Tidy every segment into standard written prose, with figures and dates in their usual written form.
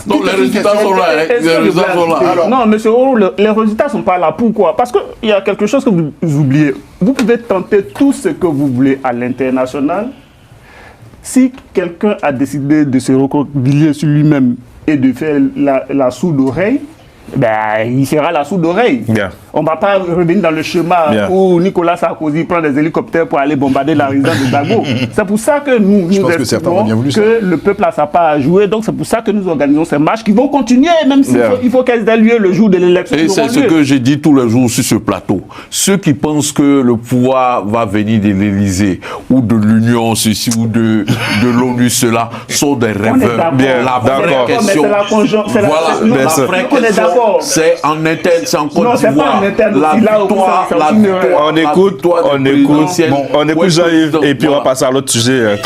Donc les résultats sont là. Non, monsieur Oro, les résultats ne sont pas là. Pourquoi? Parce qu'il y a quelque chose que vous oubliez. Vous pouvez tenter tout ce que vous voulez à l'international. Si quelqu'un a décidé de se recroqueviller sur lui-même et de faire la sourde oreille, ben, il sera la sourde oreille. Bien. On ne va pas revenir dans le schéma où Nicolas Sarkozy prend des hélicoptères pour aller bombarder la résidence de Gbagbo. C'est pour ça que nous estimons que le peuple a sa part à jouer. Donc c'est pour ça que nous organisons ces marches qui vont continuer, même s'il faut qu'elles aient lieu le jour de l'élection. Et c'est ce que j'ai dit tous les jours sur ce plateau. Ceux qui pensent que le pouvoir va venir de l'Élysée ou de l'Union, ceci ou de l'ONU, cela, sont des rêveurs. La vraie question, c'est en interne, c'est en Côte d'Ivoire. On écoute Jean-Yves et puis on va passer à l'autre sujet.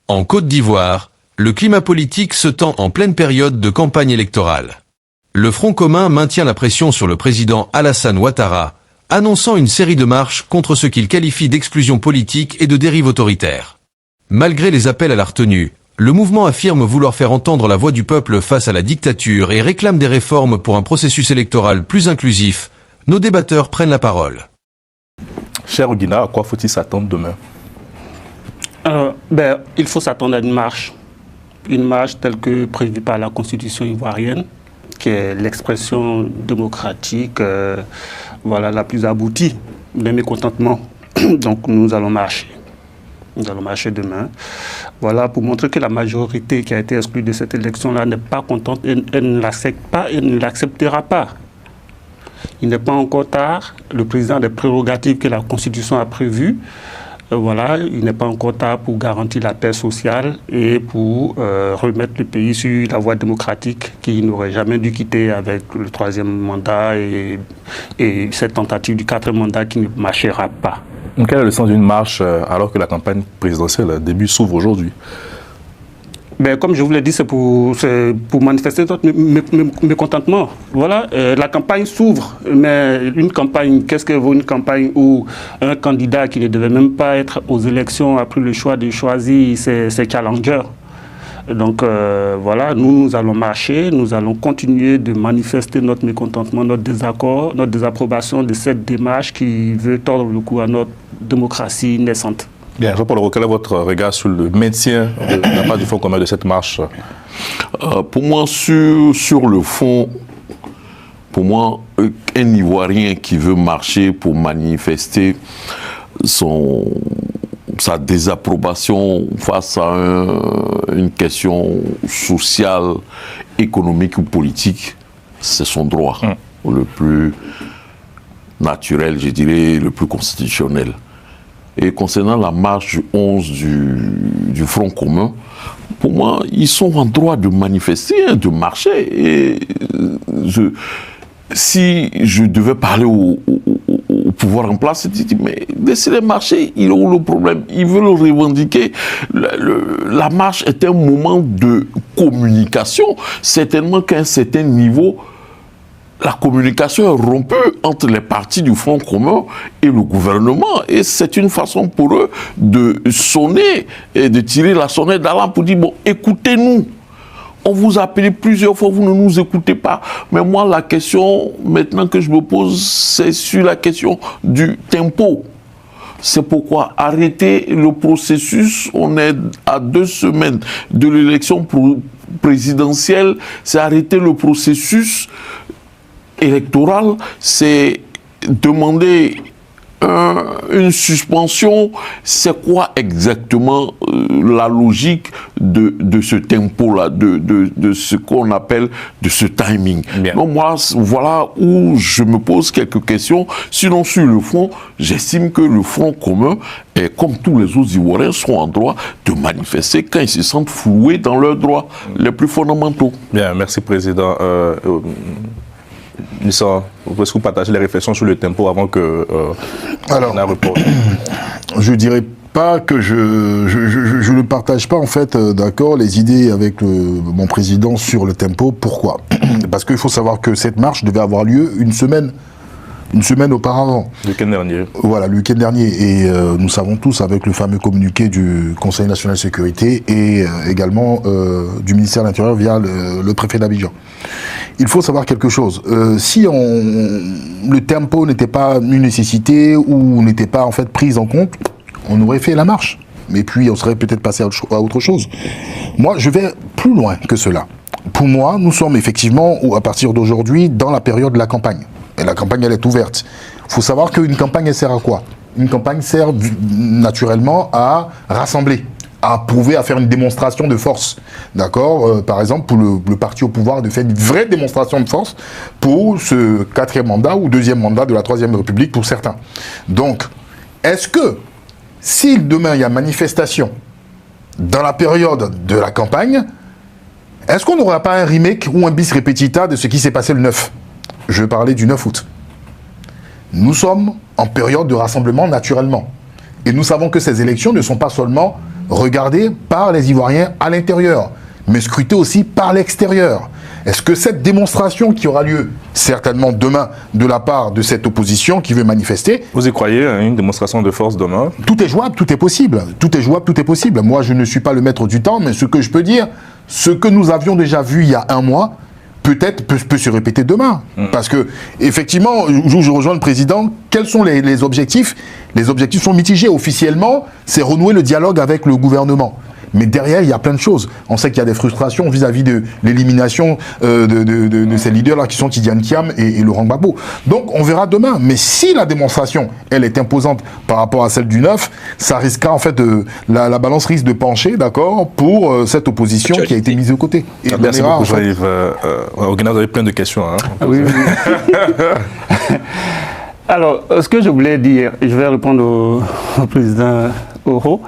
En Côte d'Ivoire, le climat politique se tend en pleine période de campagne électorale. Le Front commun maintient la pression sur le président Alassane Ouattara, annonçant une série de marches contre ce qu'il qualifie d'exclusion politique et de dérive autoritaire. Malgré les appels à la retenue, le mouvement affirme vouloir faire entendre la voix du peuple face à la dictature et réclame des réformes pour un processus électoral plus inclusif. Nos débatteurs prennent la parole. Cher Oguina, à quoi faut-il s'attendre demain? Il faut s'attendre à une marche telle que prévue par la Constitution ivoirienne, qui est l'expression démocratique la plus aboutie des mécontentements. Donc nous allons marcher. Nous allons marcher demain. Voilà, pour montrer que la majorité qui a été exclue de cette élection-là n'est pas contente, elle ne l'accepte pas et ne l'acceptera pas. Il n'est pas encore tard. Le président a des prérogatives que la Constitution a prévues. Il n'est pas encore tard pour garantir la paix sociale et pour remettre le pays sur la voie démocratique qui n'aurait jamais dû quitter avec le 3e mandat et cette tentative du 4e mandat qui ne marchera pas. Quel est le sens d'une marche alors que la campagne présidentielle début s'ouvre aujourd'hui? Comme je vous l'ai dit, c'est pour manifester notre mécontentement. Voilà, la campagne s'ouvre, mais une campagne, qu'est-ce que vaut une campagne où un candidat qui ne devait même pas être aux élections a pris le choix de choisir ses challengers? Donc nous allons marcher, nous allons continuer de manifester notre mécontentement, notre désaccord, notre désapprobation de cette démarche qui veut tordre le cou à notre démocratie naissante. Bien, Jean-Paul Oro, quel est votre regard sur le maintien de la part du Front commun de cette marche? Pour moi, sur le fond, un Ivoirien qui veut marcher pour manifester sa désapprobation face à une question sociale, économique ou politique, c'est son droit le plus naturel, je dirais, le plus constitutionnel. Et concernant la marche du 11 du Front commun, pour moi, ils sont en droit de manifester, de marcher. Et si je devais parler au pouvoir en place, je dis, mais laissez-les marcher, ils ont le problème, ils veulent revendiquer. La marche est un moment de communication, certainement qu'à un certain niveau, la communication est rompue entre les partis du Front commun et le gouvernement. Et c'est une façon pour eux de sonner et de tirer la sonnette d'alarme pour dire, bon, écoutez-nous. On vous a appelé plusieurs fois, vous ne nous écoutez pas. Mais moi, la question maintenant que je me pose, c'est sur la question du tempo. C'est pourquoi arrêter le processus, on est à 2 semaines de l'élection présidentielle, c'est arrêter le processus électoral, c'est demander une suspension. C'est quoi exactement la logique de ce tempo-là, de ce qu'on appelle de ce timing? Donc moi, voilà où je me pose quelques questions. Sinon, sur le fond, j'estime que le Front commun, comme tous les autres Ivoiriens, sont en droit de manifester quand ils se sentent floués dans leurs droits les plus fondamentaux. Bien, merci Président. Nissa, est-ce que vous partagez les réflexions sur le tempo avant que on a repos? Je dirais pas que je ne partage pas en fait d'accord les idées avec mon président sur le tempo. Pourquoi? Parce qu'il faut savoir que cette marche devait avoir lieu une semaine une semaine auparavant. Le week-end dernier. Voilà, le week-end dernier. Et nous savons tous, avec le fameux communiqué du Conseil national de sécurité et également du ministère de l'Intérieur via le préfet d'Abidjan. Il faut savoir quelque chose. Si le tempo n'était pas une nécessité ou n'était pas en fait pris en compte, on aurait fait la marche. Mais puis on serait peut-être passé à autre chose. Moi, je vais plus loin que cela. Pour moi, nous sommes effectivement, à partir d'aujourd'hui, dans la période de la campagne. Et la campagne, elle est ouverte. Il faut savoir qu'une campagne, elle sert à quoi? Une campagne sert naturellement à rassembler, à prouver, à faire une démonstration de force. D'accord? Par exemple, pour le parti au pouvoir, de faire une vraie démonstration de force pour ce 4e mandat ou 2e mandat de la 3e République pour certains. Donc, est-ce que si demain il y a manifestation dans la période de la campagne, est-ce qu'on n'aura pas un remake ou un bis repetita de ce qui s'est passé le 9? Je vais parler du 9 août. Nous sommes en période de rassemblement naturellement. Et nous savons que ces élections ne sont pas seulement regardées par les Ivoiriens à l'intérieur, mais scrutées aussi par l'extérieur. Est-ce que cette démonstration qui aura lieu certainement demain de la part de cette opposition qui veut manifester... Vous y croyez, hein, une démonstration de force demain? Tout est jouable, tout est possible. Tout est jouable, tout est possible. Moi, je ne suis pas le maître du temps, mais ce que je peux dire, ce que nous avions déjà vu il y a un mois, peut-être peut se répéter demain. Parce que, effectivement, où je rejoins le président, quels sont les objectifs? Les objectifs sont mitigés. Officiellement, c'est renouer le dialogue avec le gouvernement. Mais derrière, il y a plein de choses. On sait qu'il y a des frustrations vis-à-vis de l'élimination de ces leaders-là qui sont Tidiane Thiam et Laurent Gbagbo. Donc, on verra demain. Mais si la démonstration, elle est imposante par rapport à celle du 9, ça risquera, en fait, la balance risque de pencher, d'accord, pour cette opposition qui a été mise de côté. Et merci beaucoup, Jean-Yves. Vous avez plein de questions. Hein. Oui. Alors, ce que je voulais dire, je vais répondre au président Oro,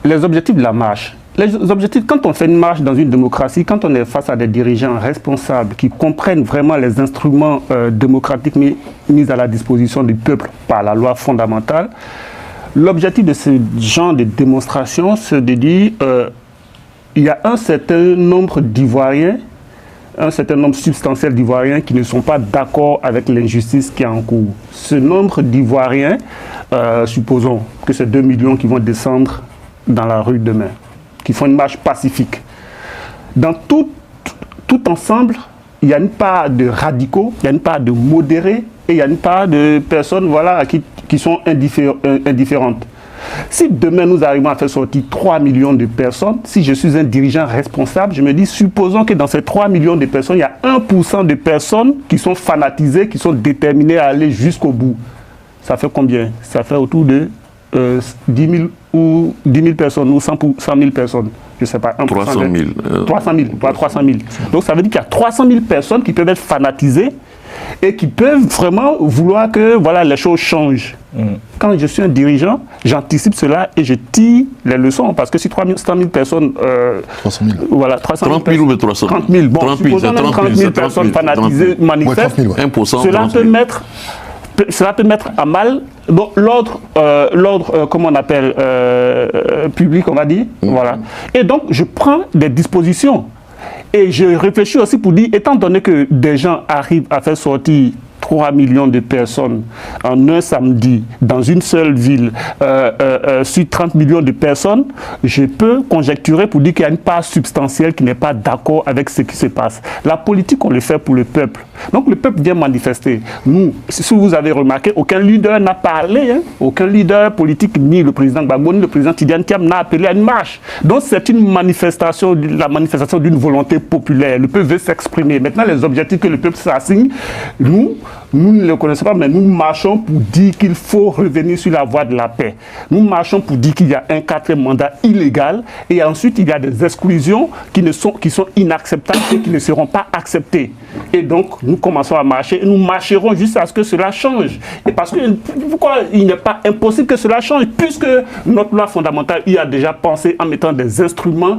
les objectifs de la marche. Les objectifs, quand on fait une marche dans une démocratie, quand on est face à des dirigeants responsables qui comprennent vraiment les instruments démocratiques mis à la disposition du peuple par la loi fondamentale, l'objectif de ce genre de démonstration, c'est de dire il y a un certain nombre d'Ivoiriens, un certain nombre substantiel d'Ivoiriens qui ne sont pas d'accord avec l'injustice qui est en cours. Ce nombre d'Ivoiriens, supposons que c'est 2 millions qui vont descendre dans la rue demain, qui font une marche pacifique. Dans tout ensemble, il y a une part de radicaux, il y a une part de modérés et il y a une part de personnes voilà, qui sont indifférentes. Si demain nous arrivons à faire sortir 3 millions de personnes, si je suis un dirigeant responsable, je me dis, supposons que dans ces 3 millions de personnes, il y a 1% de personnes qui sont fanatisées, qui sont déterminées à aller jusqu'au bout. Ça fait combien? Ça fait autour de 10 000 personnes ou 100 000 personnes. Je ne sais pas. 300 000. 300 000, pas 300 000. Donc ça veut dire qu'il y a 300 000 personnes qui peuvent être fanatisées et qui peuvent vraiment vouloir que voilà, les choses changent. Quand je suis un dirigeant, j'anticipe cela et je tire les leçons. Parce que si 300 000 personnes... 300 000. Voilà, 300 000 30 000 ou 300 000 30 000. Bon, 30 000, supposons même 30 000 personnes fanatisées manifestent. Ouais, 1%, Cela peut mettre à mal l'ordre, comment on appelle, public, on va dire. Voilà. Et donc, je prends des dispositions. Et je réfléchis aussi pour dire, étant donné que des gens arrivent à faire sortir 3 millions de personnes en un samedi dans une seule ville sur 30 millions de personnes, je peux conjecturer pour dire qu'il y a une part substantielle qui n'est pas d'accord avec ce qui se passe. La politique, on le fait pour le peuple. Donc le peuple vient manifester. Nous, si vous avez remarqué, aucun leader n'a parlé, hein, aucun leader politique, ni le président Gbagbo, ni le président Tidiane Thiam n'a appelé à une marche. Donc c'est une manifestation, la manifestation d'une volonté populaire. Le peuple veut s'exprimer. Maintenant, les objectifs que le peuple s'assigne, nous ne les connaissons pas, mais nous marchons pour dire qu'il faut revenir sur la voie de la paix. Nous marchons pour dire qu'il y a un 4e mandat illégal et ensuite il y a des exclusions qui sont inacceptables et qui ne seront pas acceptées. Et donc nous commençons à marcher et nous marcherons jusqu'à ce que cela change. Et parce que pourquoi il n'est pas impossible que cela change, puisque notre loi fondamentale y a déjà pensé en mettant des instruments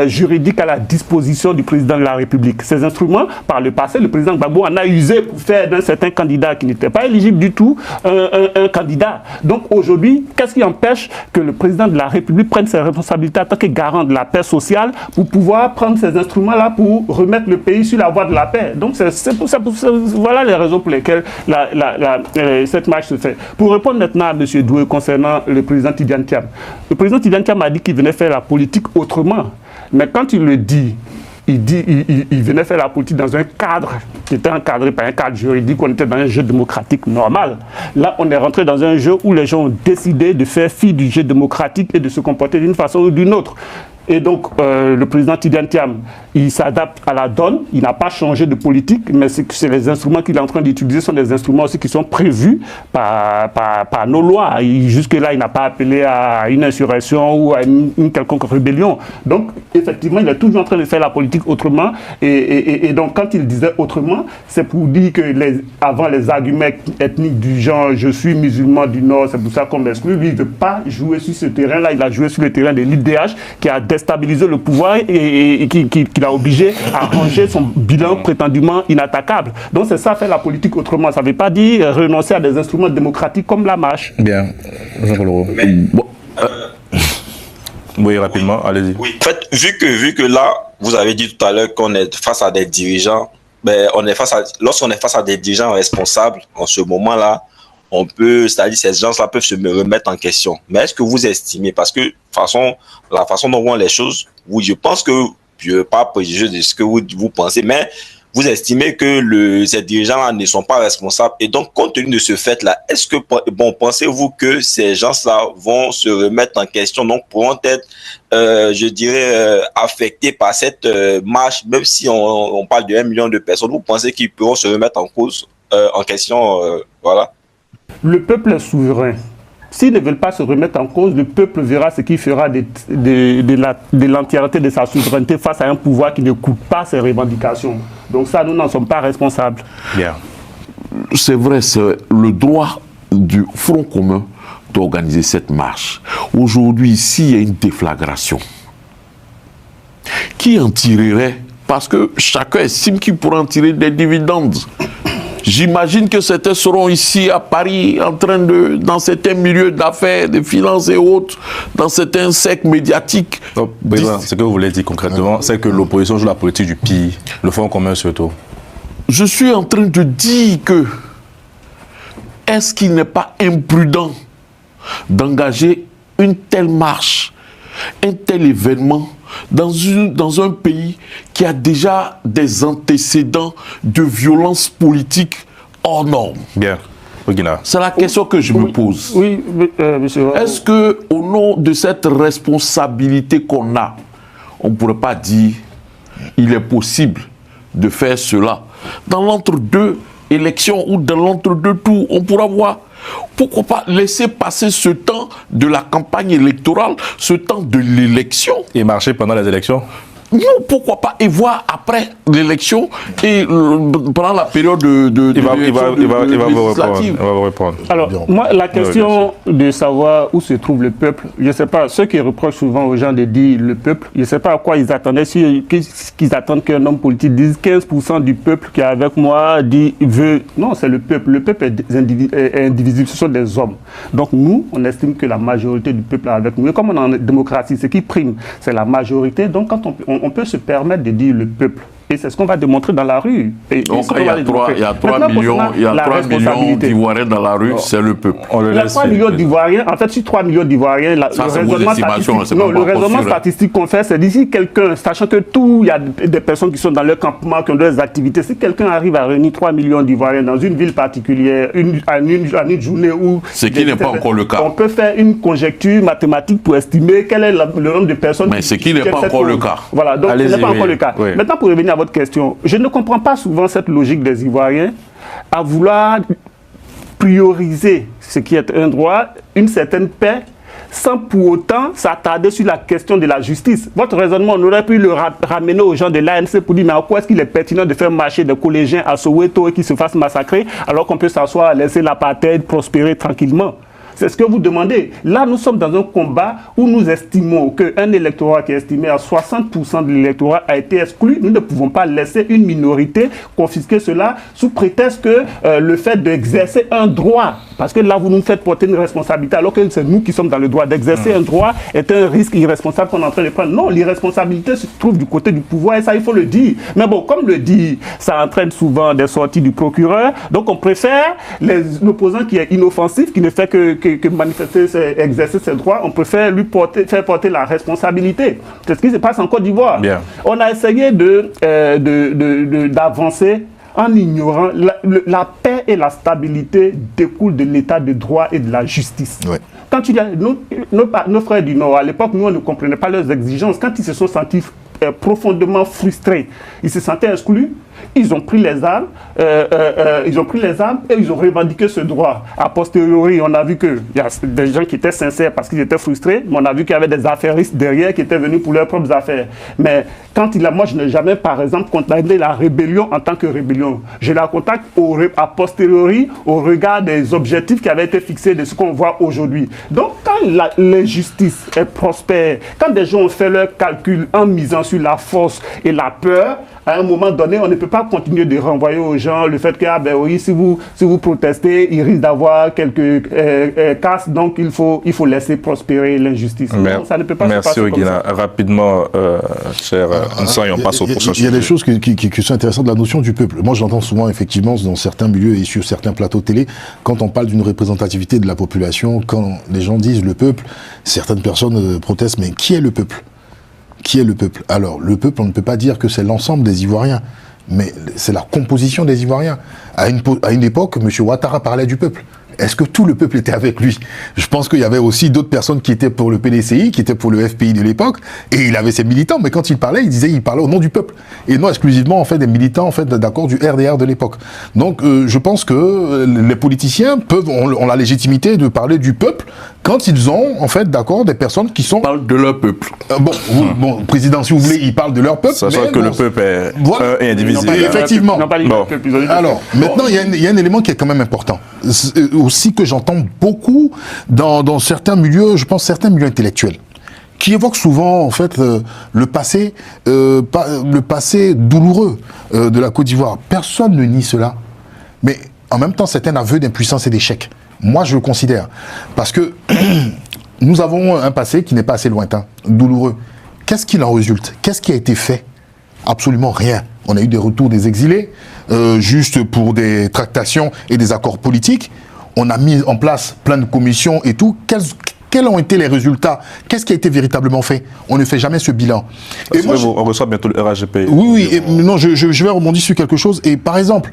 juridiques à la disposition du président de la République. Ces instruments, par le passé, le président Gbagbo en a usé pour faire d'un certain candidat qui n'était pas éligible du tout, un candidat. Donc aujourd'hui, qu'est-ce qui empêche que le président de la République prenne ses responsabilités en tant que garant de la paix sociale pour pouvoir prendre ces instruments-là pour remettre le pays sur la voie de la paix? Donc voilà les raisons pour lesquelles cette marche se fait. Pour répondre maintenant à M. Doué concernant le président Tidjane Thiam. Le président Tidjane Thiam a dit qu'il venait faire la politique autrement. Mais quand il le dit, il venait faire la politique dans un cadre qui était encadré par un cadre juridique, on était dans un jeu démocratique normal. Là, on est rentré dans un jeu où les gens ont décidé de faire fi du jeu démocratique et de se comporter d'une façon ou d'une autre. Et donc, le président Tidjane Thiam, il s'adapte à la donne, il n'a pas changé de politique, mais c'est les instruments qu'il est en train d'utiliser sont des instruments aussi qui sont prévus par nos lois. Jusque-là, il n'a pas appelé à une insurrection ou à une quelconque rébellion. Donc, effectivement, il est toujours en train de faire la politique autrement. Et donc, quand il disait autrement, c'est pour dire que avant les arguments ethniques du genre « je suis musulman du Nord, c'est pour ça qu'on m'exclut », lui, il ne veut pas jouer sur ce terrain-là. Il a joué sur le terrain de l'IDH qui a déstabilisé le pouvoir et qui l'a obligé à ranger son bilan prétendument inattaquable. Donc c'est ça, faire la politique autrement. Ça ne veut pas dire renoncer à des instruments démocratiques comme la marche. Bien. Oui, rapidement, allez-y. Oui, en fait, vu que là, vous avez dit tout à l'heure qu'on est face à des dirigeants, lorsqu'on est face à des dirigeants responsables, en ce moment-là, c'est-à-dire ces gens-là peuvent se remettre en question. Mais est-ce que vous estimez, parce que la façon dont on voit les choses, je pense que, je ne veux pas préjuger de ce que vous pensez, mais vous estimez que ces dirigeants-là ne sont pas responsables. Et donc, compte tenu de ce fait-là, pensez-vous que ces gens-là vont se remettre en question, donc pourront être, affectés par cette marche, même si on parle de 1 million de personnes, vous pensez qu'ils pourront se remettre en cause, en question, voilà? Le peuple est souverain. S'ils ne veulent pas se remettre en cause, le peuple verra ce qu'il fera de l'entièreté de sa souveraineté face à un pouvoir qui n'écoute pas ses revendications. Donc ça, nous n'en sommes pas responsables. Bien. C'est vrai, c'est le droit du Front commun d'organiser cette marche. Aujourd'hui, s'il y a une déflagration, qui en tirerait? Parce que chacun estime qu'il pourra en tirer des dividendes. J'imagine que certains seront ici à Paris en train dans certains milieux d'affaires, de finances et autres, dans certains cercles médiatiques. Donc, ce que vous voulez dire concrètement, c'est que l'opposition joue la politique du pire, le Front commun surtout. Je suis en train de dire que est-ce qu'il n'est pas imprudent d'engager une telle marche, un tel événement dans un pays qui a déjà des antécédents de violence politique hors normes? Bien. C'est la question que je me pose. Oui, monsieur. Est-ce que, au nom de cette responsabilité qu'on a, on ne pourrait pas dire il est possible de faire cela dans l'entre-deux élections ou dans l'entre-deux tours? On pourra voir. Pourquoi pas laisser passer ce temps de la campagne électorale, ce temps de l'élection? Et marcher pendant les élections? Non, pourquoi pas, et voir après l'élection et pendant la période il va vous répondre. Alors, moi, la question de savoir où se trouve le peuple, je ne sais pas, ceux qui reprochent souvent aux gens de dire le peuple, je ne sais pas à quoi ils attendaient, qu'ils attendent qu'un homme politique dise 15% du peuple qui est avec moi veut. Non, c'est le peuple. Le peuple est indivisible, ce sont des hommes. Donc nous, on estime que la majorité du peuple est avec nous. Et comme on est en démocratie, ce qui prime, c'est la majorité. Donc quand on peut se permettre de dire le peuple. Et c'est ce qu'on va démontrer dans la rue. Donc il y a 3 millions d'Ivoiriens dans la rue, c'est le peuple. Il y a 3 millions d'Ivoiriens. En fait, sur 3 millions d'Ivoiriens, le raisonnement statistique qu'on fait, c'est d'ici quelqu'un, sachant que il y a des personnes qui sont dans leur campement, qui ont des activités, si quelqu'un arrive à réunir 3 millions d'Ivoiriens dans une ville particulière, à une journée où... Ce qui n'est pas encore le cas. On peut faire une conjecture mathématique pour estimer quel est le nombre de personnes... Mais ce qui n'est pas encore le cas. Voilà, donc ce n'est pas encore le cas. Maintenant, pour revenir à votre question, je ne comprends pas souvent cette logique des Ivoiriens à vouloir prioriser ce qui est un droit, une certaine paix, sans pour autant s'attarder sur la question de la justice. Votre raisonnement, on aurait pu le ramener aux gens de l'ANC pour dire mais à quoi est-ce qu'il est pertinent de faire marcher des collégiens à Soweto et qu'ils se fassent massacrer alors qu'on peut s'asseoir, laisser l'apartheid prospérer tranquillement. C'est ce que vous demandez. Là, nous sommes dans un combat où nous estimons qu'un électorat qui est estimé à 60% de l'électorat a été exclu. Nous ne pouvons pas laisser une minorité confisquer cela sous prétexte que le fait d'exercer un droit, parce que là, vous nous faites porter une responsabilité, alors que c'est nous qui sommes dans le droit. D'exercer un droit est un risque irresponsable qu'on est en train de prendre. Non, l'irresponsabilité se trouve du côté du pouvoir, et ça, il faut le dire. Mais bon, comme le dit, ça entraîne souvent des sorties du procureur, donc on préfère l'opposant qui est inoffensif, qui ne fait que manifester, exercer ses droits, on préfère lui faire porter la responsabilité. C'est ce qui se passe en Côte d'Ivoire. On a essayé d'avancer en ignorant la paix et la stabilité découlent de l'état de droit et de la justice. Ouais. Quand tu dis nos frères du Nord, à l'époque, nous, on ne comprenait pas leurs exigences. Quand ils se sont sentis profondément frustrés, ils se sentaient exclus, ils ont pris les armes, et ils ont revendiqué ce droit. A posteriori, on a vu qu'il y a des gens qui étaient sincères parce qu'ils étaient frustrés, mais on a vu qu'il y avait des affairistes derrière qui étaient venus pour leurs propres affaires. Mais moi, je n'ai jamais, par exemple, condamné la rébellion en tant que rébellion. Je la contacte a posteriori au regard des objectifs qui avaient été fixés de ce qu'on voit aujourd'hui. Donc, quand l'injustice est prospère, quand des gens ont fait leurs calculs en misant sur la force et la peur, à un moment donné, on ne peut pas continuer de renvoyer aux gens le fait que, oui, si vous protestez, il risque d'avoir quelques casses, donc il faut laisser prospérer l'injustice. Ça ne peut pas se passer comme ça. Rapidement, cher Ansang, et on passe au prochain sujet. Il y a des choses qui sont intéressantes de la notion du peuple. Moi, j'entends souvent, effectivement, dans certains milieux et sur certains plateaux télé, quand on parle d'une représentativité de la population, quand les gens disent le peuple, certaines personnes protestent, mais qui est le peuple ? Qui est le peuple? Alors, le peuple, on ne peut pas dire que c'est l'ensemble des Ivoiriens, mais c'est la composition des Ivoiriens. À une époque, M. Ouattara parlait du peuple. Est-ce que tout le peuple était avec lui? Je pense qu'il y avait aussi d'autres personnes qui étaient pour le PDCI, qui étaient pour le FPI de l'époque, et il avait ses militants, mais quand il parlait, il parlait au nom du peuple, et non exclusivement, en fait, des militants, en fait, d'accord, du RDR de l'époque. Donc, je pense que les politiciens ont la légitimité de parler du peuple quand ils ont, en fait, d'accord, des personnes qui sont... Ils parlent de leur peuple. Bon, président, si vous voulez, ils parent de leur peuple. Sachant que le peuple est indivisible. Effectivement. Alors, maintenant, il y a un élément qui est quand même important. Aussi que j'entends beaucoup dans certains milieux, je pense certains milieux intellectuels, qui évoquent souvent en fait le passé douloureux de la Côte d'Ivoire. Personne ne nie cela, mais en même temps c'est un aveu d'impuissance et d'échec. Moi je le considère, parce que nous avons un passé qui n'est pas assez lointain, douloureux. Qu'est-ce qu'il en résulte? Qu'est-ce qui a été fait? Absolument rien. On a eu des retours des exilés, juste pour des tractations et des accords politiques. On a mis en place plein de commissions et tout. Quels ont été les résultats? Qu'est-ce qui a été véritablement fait? On ne fait jamais ce bilan. Et moi, on reçoit bientôt le RAGP. Oui, non, je vais rebondir sur quelque chose. Et par exemple,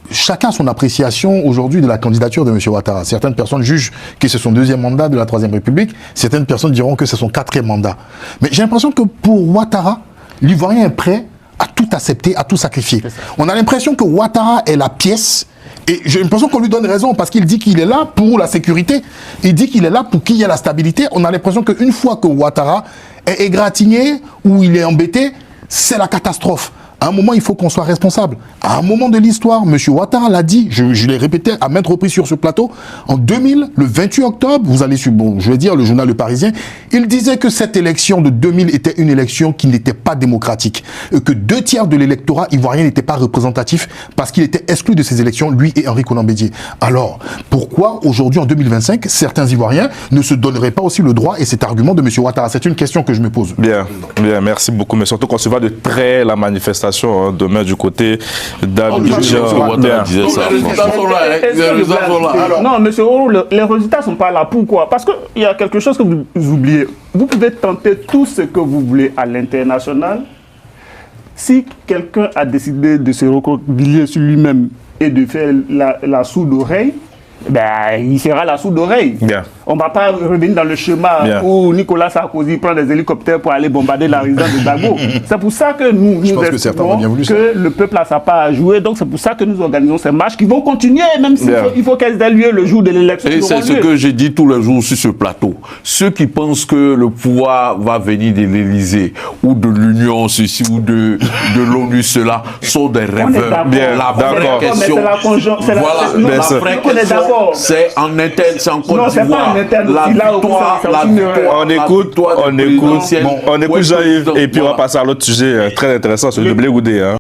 chacun a son appréciation aujourd'hui de la candidature de M. Ouattara. Certaines personnes jugent que c'est son deuxième mandat de la Troisième République. Certaines personnes diront que c'est son quatrième mandat. Mais j'ai l'impression que pour Ouattara, l'Ivoirien est prêt à tout accepter, à tout sacrifier. On a l'impression que Ouattara est la pièce. Et j'ai l'impression qu'on lui donne raison parce qu'il dit qu'il est là pour la sécurité. Il dit qu'il est là pour qu'il y ait la stabilité. On a l'impression qu'une fois que Ouattara est égratigné ou il est embêté, c'est la catastrophe. À un moment, il faut qu'on soit responsable. À un moment de l'histoire, M. Ouattara l'a dit, je l'ai répété à maintes reprises sur ce plateau, en 2000, le 28 octobre, vous allez sur, je vais dire, le journal Le Parisien, il disait que cette élection de 2000 était une élection qui n'était pas démocratique, et que 2/3 de l'électorat ivoirien n'était pas représentatif parce qu'il était exclu de ces élections, lui et Henri Konan Bédié. Alors, pourquoi aujourd'hui, en 2025, certains Ivoiriens ne se donneraient pas aussi le droit et cet argument de M. Ouattara? C'est une question que je me pose. Bien, merci beaucoup, mais surtout qu'on se va de très la manifestation demain du côté d'Abidjan. Non, monsieur Oro, les résultats ne sont pas là. Pourquoi? Parce qu'il y a quelque chose que vous oubliez. Vous pouvez tenter tout ce que vous voulez à l'international. Si quelqu'un a décidé de se recroqueviller sur lui-même et de faire la sourde oreille, il fera la sourde oreille. On ne va pas revenir dans le schéma où Nicolas Sarkozy prend des hélicoptères pour aller bombarder la résidence de Gbagbo. C'est pour ça que nous estimons que le peuple a sa part à jouer. Donc c'est pour ça que nous organisons ces marches qui vont continuer, même s'il faut qu'elles aient lieu le jour de l'élection. Et c'est ce que j'ai dit tous les jours sur ce plateau. Ceux qui pensent que le pouvoir va venir de l'Élysée ou de l'Union, ceci ou de l'ONU, cela, sont des rêveurs. La vraie question, d'accord. C'est en interne, c'est en Côte Non, c'est pas d'Ivoire. en interne La aussi, là où victoire, c'est la aussi une- victoire, On la écoute, victoire on des écoute, présidentielles. on écoute Ouais, Jean-Yves, et puis on va voilà. passer à l'autre sujet très intéressant, celui de Blé Goudé. Hein.